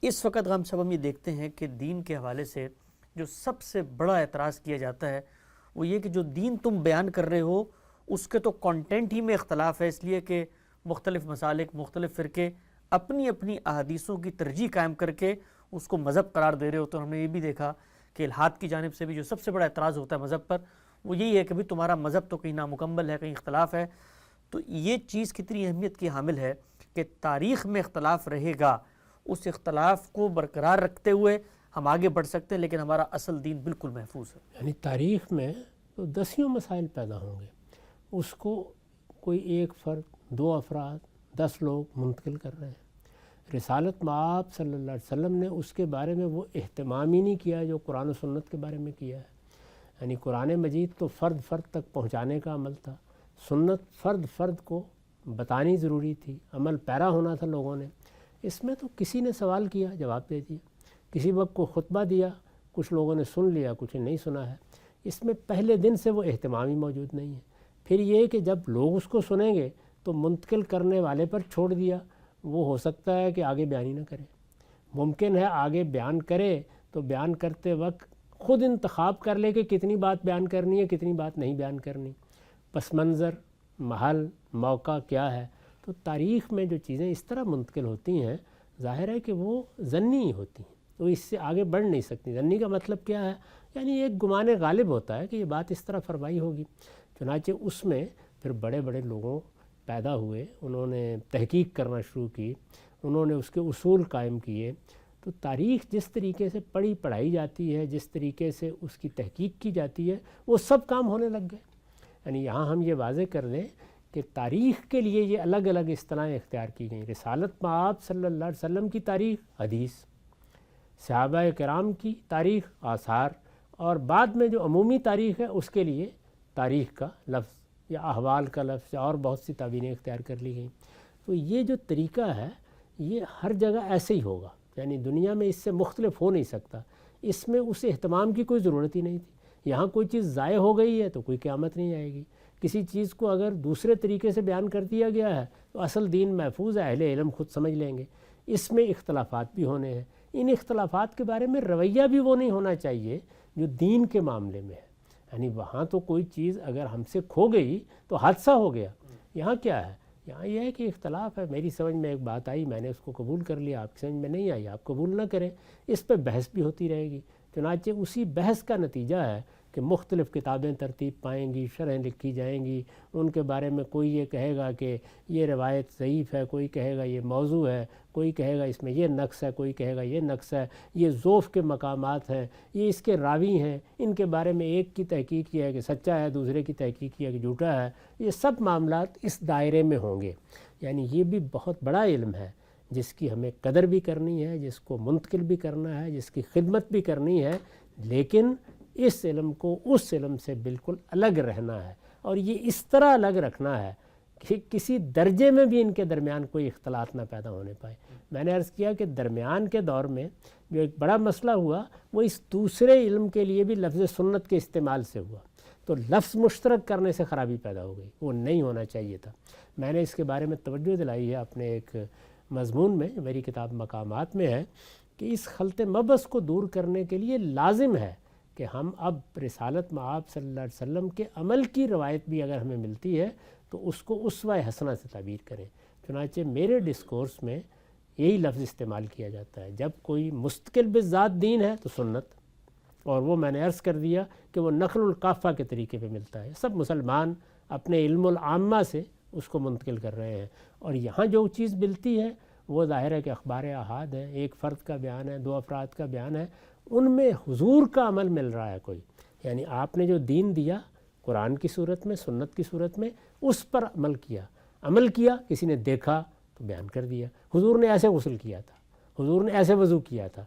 اس وقت ہم سب یہ دیکھتے ہیں کہ دین کے حوالے سے جو سب سے بڑا اعتراض کیا جاتا ہے وہ یہ کہ جو دین تم بیان کر رہے ہو اس کے تو کانٹینٹ ہی میں اختلاف ہے، اس لیے کہ مختلف مسالک، مختلف فرقے اپنی اپنی احادیثوں کی ترجیح قائم کر کے اس کو مذہب قرار دے رہے ہوتے ہیں۔ ہم نے یہ بھی دیکھا کہ الحاد کی جانب سے بھی جو سب سے بڑا اعتراض ہوتا ہے مذہب پر وہ یہی ہے کہ بھی تمہارا مذہب تو کہیں نامکمل ہے، کہیں اختلاف ہے۔ تو یہ چیز کتنی اہمیت کی حامل ہے کہ تاریخ میں اختلاف رہے گا، اس اختلاف کو برقرار رکھتے ہوئے ہم آگے بڑھ سکتے ہیں، لیکن ہمارا اصل دین بالکل محفوظ ہے۔ یعنی تاریخ میں تو دسیوں مسائل پیدا ہوں گے، اس کو کوئی ایک فرد، دو افراد، 10 لوگ منتقل کر رہے ہیں۔ رسالت مآب صلی اللہ علیہ وسلم نے اس کے بارے میں وہ اہتمام ہی نہیں کیا جو قرآن و سنت کے بارے میں کیا ہے۔ یعنی قرآن مجید تو فرد فرد تک پہنچانے کا عمل تھا، سنت فرد فرد کو بتانی ضروری تھی، عمل پیرا ہونا تھا لوگوں نے۔ اس میں تو کسی نے سوال کیا، جواب دے دیا، کسی وقت کو خطبہ دیا، کچھ لوگوں نے سن لیا، کچھ نے نہیں سنا ہے۔ اس میں پہلے دن سے وہ اہتمام ہی موجود نہیں ہے۔ پھر یہ کہ جب لوگ اس کو سنیں گے تو منتقل کرنے والے پر چھوڑ دیا، وہ ہو سکتا ہے کہ آگے بیان ہی نہ کرے، ممکن ہے آگے بیان کرے تو بیان کرتے وقت خود انتخاب کر لے کہ کتنی بات بیان کرنی ہے، کتنی بات نہیں بیان کرنی، پس منظر، محل، موقع کیا ہے۔ تو تاریخ میں جو چیزیں اس طرح منتقل ہوتی ہیں، ظاہر ہے کہ وہ ظنی ہی ہوتی ہیں، تو اس سے آگے بڑھ نہیں سکتی۔ ظنی کا مطلب کیا ہے؟ یعنی ایک گمان غالب ہوتا ہے کہ یہ بات اس طرح فرمائی ہوگی۔ چنانچہ اس میں پھر بڑے بڑے لوگوں پیدا ہوئے، انہوں نے تحقیق کرنا شروع کی، انہوں نے اس کے اصول قائم کیے۔ تو تاریخ جس طریقے سے پڑھائی جاتی ہے، جس طریقے سے اس کی تحقیق کی جاتی ہے، وہ سب کام ہونے لگ گئے۔ یعنی یہاں ہم یہ واضح کر دیں کہ تاریخ کے لیے یہ الگ الگ اصطلاحیں اختیار کی گئیں۔ رسالت مآب صلی اللہ علیہ وسلم کی تاریخ حدیث، صحابہ کرام کی تاریخ آثار، اور بعد میں جو عمومی تاریخ ہے اس کے لیے تاریخ کا لفظ یا احوال کا لفظ اور بہت سی تعبیریں اختیار کر لی گئیں۔ تو یہ جو طریقہ ہے یہ ہر جگہ ایسے ہی ہوگا، یعنی دنیا میں اس سے مختلف ہو نہیں سکتا۔ اس میں اس اہتمام کی کوئی ضرورت ہی نہیں تھی۔ یہاں کوئی چیز ضائع ہو گئی ہے تو کوئی قیامت نہیں آئے گی۔ کسی چیز کو اگر دوسرے طریقے سے بیان کر دیا گیا ہے تو اصل دین محفوظ ہے، اہل علم خود سمجھ لیں گے۔ اس میں اختلافات بھی ہونے ہیں، ان اختلافات کے بارے میں رویہ بھی وہ نہیں ہونا چاہیے جو دین کے معاملے میں ہے۔ یعنی وہاں تو کوئی چیز اگر ہم سے کھو گئی تو حادثہ ہو گیا۔ یہاں کیا ہے؟ یہاں یہ ہے کہ اختلاف ہے، میری سمجھ میں ایک بات آئی، میں نے اس کو قبول کر لیا، آپ کی سمجھ میں نہیں آئی، آپ قبول نہ کریں، اس پہ بحث بھی ہوتی رہے گی۔ چنانچہ اسی بحث کا نتیجہ ہے کہ مختلف کتابیں ترتیب پائیں گی، شرحیں لکھی جائیں گی، ان کے بارے میں کوئی یہ کہے گا کہ یہ روایت ضعیف ہے، کوئی کہے گا یہ موضوع ہے، کوئی کہے گا اس میں یہ نقص ہے، کوئی کہے گا یہ نقص ہے، یہ ضعف کے مقامات ہیں، یہ اس کے راوی ہیں، ان کے بارے میں ایک کی تحقیق یہ ہے کہ سچا ہے، دوسرے کی تحقیق یہ ہے کہ جھوٹا ہے۔ یہ سب معاملات اس دائرے میں ہوں گے۔ یعنی یہ بھی بہت بڑا علم ہے جس کی ہمیں قدر بھی کرنی ہے، جس کو منتقل بھی کرنا ہے، جس کی خدمت بھی کرنی ہے، لیکن اس علم کو اس علم سے بالکل الگ رہنا ہے، اور یہ اس طرح الگ رکھنا ہے کہ کسی درجے میں بھی ان کے درمیان کوئی اختلاط نہ پیدا ہونے پائے۔ میں نے عرض کیا کہ درمیان کے دور میں جو ایک بڑا مسئلہ ہوا وہ اس دوسرے علم کے لیے بھی لفظ سنت کے استعمال سے ہوا، تو لفظ مشترک کرنے سے خرابی پیدا ہو گئی، وہ نہیں ہونا چاہیے تھا۔ میں نے اس کے بارے میں توجہ دلائی ہے اپنے ایک مضمون میں، میری کتاب مقامات میں ہے، کہ اس خلط مبحث کو دور کرنے کے لیے لازم ہے کہ ہم اب رسالت مآب صلی اللہ علیہ وسلم کے عمل کی روایت بھی اگر ہمیں ملتی ہے تو اس کو اسوہ حسنہ سے تعبیر کریں۔ چنانچہ میرے ڈسکورس میں یہی لفظ استعمال کیا جاتا ہے، جب کوئی مستقل بذات دین ہے تو سنت، اور وہ میں نے عرض کر دیا کہ وہ نقل القافہ کے طریقے پہ ملتا ہے، سب مسلمان اپنے علم العامہ سے اس کو منتقل کر رہے ہیں۔ اور یہاں جو چیز ملتی ہے وہ ظاہر ہے کہ اخبار احاد ہے، ایک فرد کا بیان ہے، 2 افراد کا بیان ہے، ان میں حضور کا عمل مل رہا ہے کوئی، یعنی آپ نے جو دین دیا قرآن کی صورت میں، سنت کی صورت میں، اس پر عمل کیا، کسی نے دیکھا تو بیان کر دیا، حضور نے ایسے غسل کیا تھا، حضور نے ایسے وضو کیا تھا۔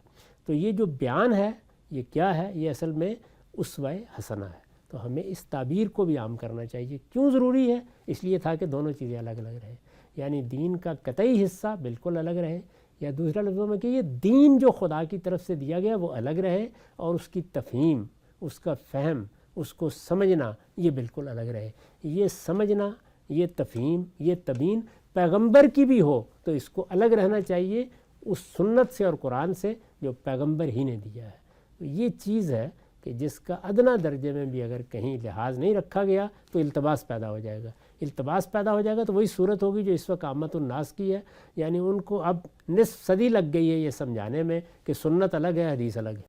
تو یہ جو بیان ہے یہ کیا ہے؟ یہ اصل میں اسوہ حسنہ ہے۔ تو ہمیں اس تعبیر کو بھی عام کرنا چاہیے۔ کیوں ضروری ہے؟ اس لیے تھا کہ دونوں چیزیں الگ الگ رہیں، یعنی دین کا قطعی حصہ بالکل الگ رہے، یا دوسرے لفظوں میں کہ یہ دین جو خدا کی طرف سے دیا گیا وہ الگ رہے، اور اس کی تفہیم، اس کا فہم، اس کو سمجھنا یہ بالکل الگ رہے۔ یہ سمجھنا، یہ تفہیم، یہ تبیین پیغمبر کی بھی ہو تو اس کو الگ رہنا چاہیے، اس سنت سے اور قرآن سے جو پیغمبر ہی نے دیا ہے. یہ چیز ہے کہ جس کا ادنا درجے میں بھی اگر کہیں لحاظ نہیں رکھا گیا تو التباس پیدا ہو جائے گا. التباس پیدا ہو جائے گا تو وہی صورت ہوگی جو اس وقت عامت الناس کی ہے. یعنی ان کو اب نصف صدی لگ گئی ہے یہ سمجھانے میں کہ سنت الگ ہے، حدیث الگ ہے.